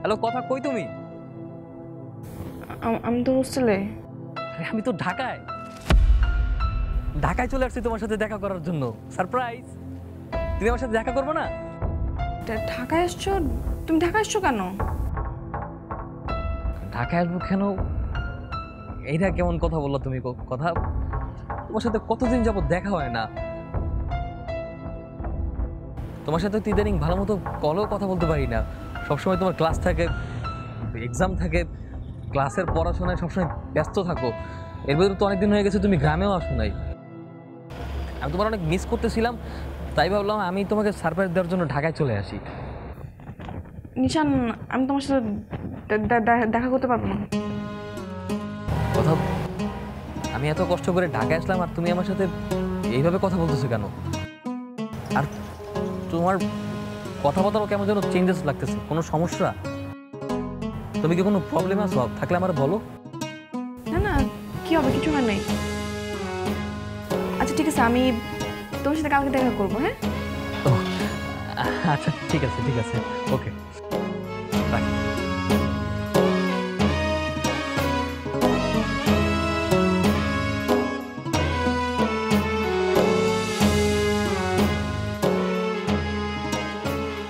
Hello, কথা কই তুমি? আমি তো হোস্টেলে। আরে আমি তো ঢাকায়। ঢাকায় চলে আসছি তোমার সাথে দেখা করার জন্য। সারপ্রাইজ। তুমি আমার সাথে দেখা করবে না? ঢাকায় এসছো? তুমি ঢাকায় এসছো কেন? ঢাকায় আসবো কেন? এইটা কেমন কথা বললো তুমি? কথা, তোমার সাথে কতদিন যাবত দেখা হয় না। তোমার সাথে তো ইদানিং ভালো মতো কলেও কথা বলতে পারি না। সবসময় তোমার ক্লাস থাকে, এক্সাম থাকে, ক্লাসের পড়াশোনায় সবসময় ব্যস্ত থাকো। এর ভিতরে তো অনেকদিন হয়ে গেছে তুমি গ্রামেও আসো নাই। আমি তোমার অনেক মিস করতেছিলাম, তাই ভাবলাম আমি তোমাকে সারপ্রাইজ দেওয়ার জন্য ঢাকায় চলে আসি। নিশান, আমি তোমার সাথে দেখা করতে পারবো না। কথা, আমি এত কষ্ট করে ঢাকায় আসলাম আর তুমি আমার সাথে এইভাবে কথা বলতেছো কেন? আর তোমার কথাবার্তাও কেমন যেন চেঞ্জেস লাগতেছে। কোনো সমস্যা? তুমি কি কোনো প্রবলেম আছো? থাকলে আমার বলো। না না, কি হবে, কিছু হয় নাই। আচ্ছা ঠিক আছে, আমি তোমার সাথে কালকে দেখা করবো, হ্যাঁ? ও, আচ্ছা ঠিক আছে, ঠিক আছে, ওকে।